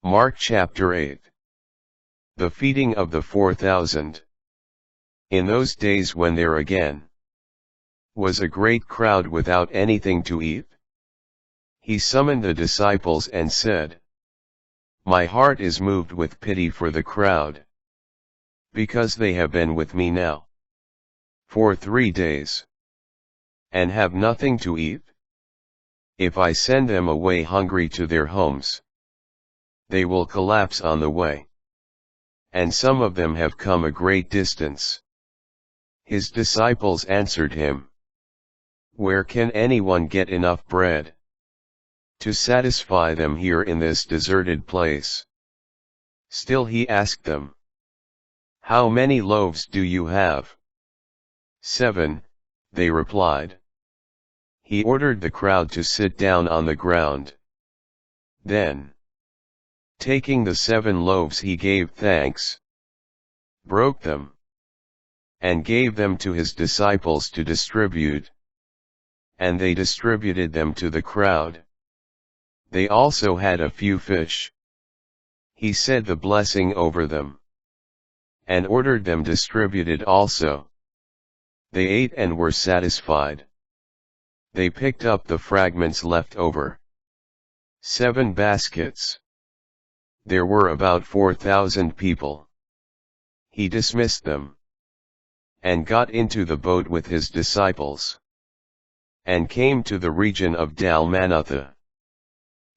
Mark chapter 8. The feeding of the 4,000. In those days when there again was a great crowd without anything to eat, he summoned the disciples and said, "My heart is moved with pity for the crowd, because they have been with me now for 3 days, and have nothing to eat. If I send them away hungry to their homes, they will collapse on the way. And some of them have come a great distance." His disciples answered him, "Where can anyone get enough bread to satisfy them here in this deserted place?" Still he asked them, "How many loaves do you have?" 7, they replied. He ordered the crowd to sit down on the ground. Then, taking the 7 loaves, he gave thanks, broke them, and gave them to his disciples to distribute. And they distributed them to the crowd. They also had a few fish. He said the blessing over them, and ordered them distributed also. They ate and were satisfied. They picked up the fragments left over, 7 baskets. There were about 4,000 people. He dismissed them, and got into the boat with his disciples, and came to the region of Dalmanutha.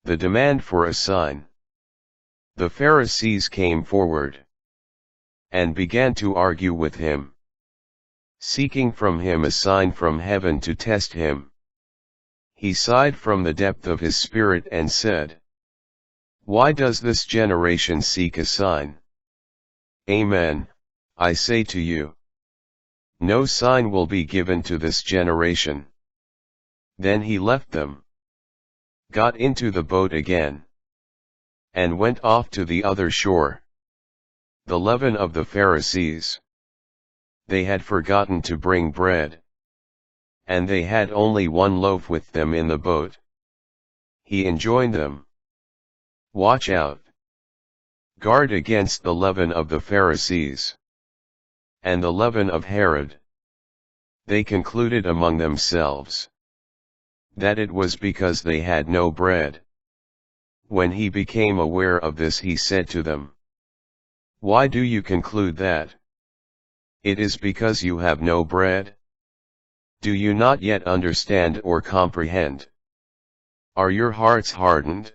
The demand for a sign. The Pharisees came forward, and began to argue with him, seeking from him a sign from heaven to test him. He sighed from the depth of his spirit and said, "Why does this generation seek a sign? Amen, I say to you, no sign will be given to this generation." Then he left them, got into the boat again, and went off to the other shore. The leaven of the Pharisees. They had forgotten to bring bread, and they had only 1 loaf with them in the boat. He enjoined them, "Watch out. Guard against the leaven of the Pharisees and the leaven of Herod." They concluded among themselves that it was because they had no bread. When he became aware of this, he said to them, "Why do you conclude that? It is because you have no bread? Do you not yet understand or comprehend? Are your hearts hardened?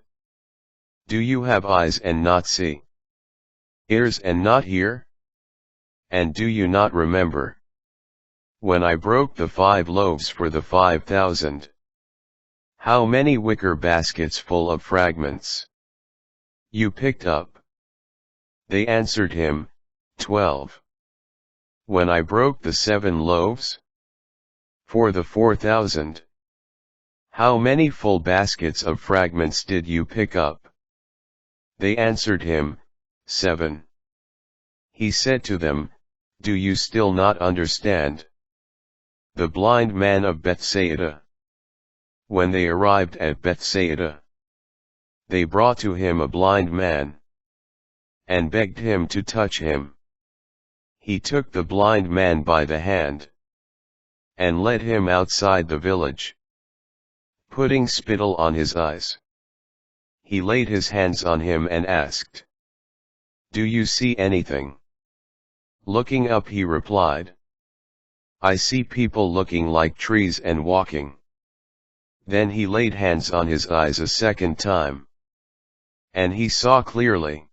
Do you have eyes and not see? Ears and not hear? And do you not remember when I broke the 5 loaves for the 5,000? How many wicker baskets full of fragments you picked up?" They answered him, 12. "When I broke the 7 loaves for the 4,000, how many full baskets of fragments did you pick up?" They answered him, 7. He said to them, "Do you still not understand? The blind man of Bethsaida. When they arrived at Bethsaida, they brought to him a blind man, and begged him to touch him. He took the blind man by the hand, and led him outside the village. Putting spittle on his eyes, he laid his hands on him and asked, 'Do you see anything?' Looking up, he replied, 'I see people looking like trees and walking.' Then he laid hands on his eyes a second time, and he saw clearly.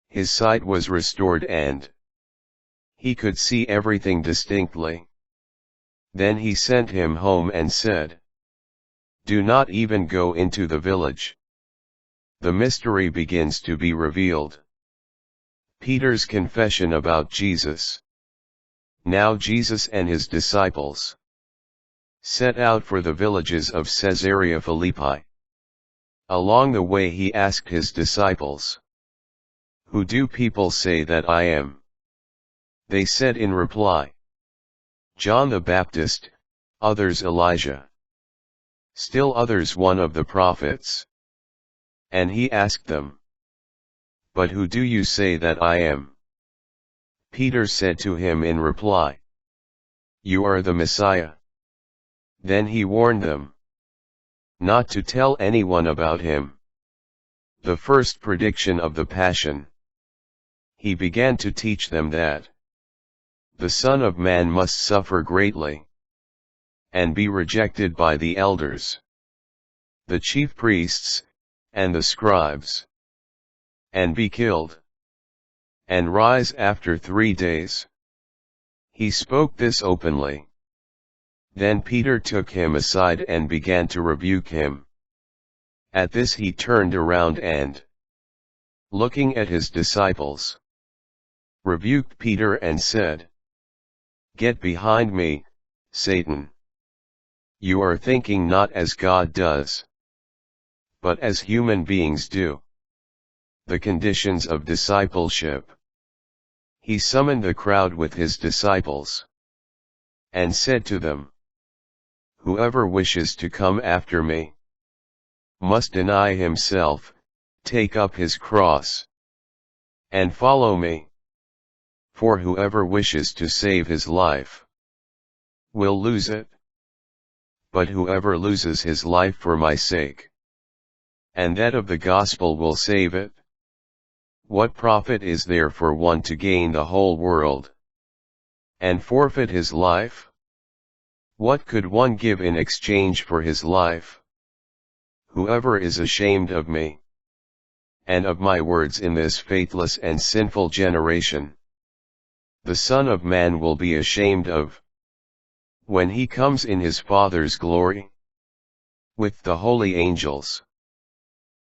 His sight was restored and he could see everything distinctly. Then he sent him home and said, 'Do not even go into the village.'" The mystery begins to be revealed. Peter's confession about Jesus. Now Jesus and his disciples set out for the villages of Caesarea Philippi. Along the way he asked his disciples, "Who do people say that I am?" They said in reply, "John the Baptist, others Elijah, still others one of the prophets." And he asked them, But who do you say that I am? Peter said to him in reply, You are the Messiah. Then he warned them not to tell anyone about him. The first prediction of the Passion. He began to teach them that the Son of Man must suffer greatly, and be rejected by the elders, the chief priests, and the scribes, and be killed, and rise after 3 days. He spoke this openly. Then Peter took him aside and began to rebuke him. At this he turned around and, looking at his disciples, rebuked Peter and said, Get behind me, Satan. You are thinking not as God does, but as human beings do. The conditions of discipleship. He summoned the crowd with his disciples, and said to them, Whoever wishes to come after me must deny himself, take up his cross, and follow me. For whoever wishes to save his life will lose it. But whoever loses his life for my sake, and that of the gospel, will save it. What profit is there for one to gain the whole world, and forfeit his life? What could one give in exchange for his life? Whoever is ashamed of me, and of my words in this faithless and sinful generation, the Son of Man will be ashamed of, when he comes in his Father's glory, with the holy angels.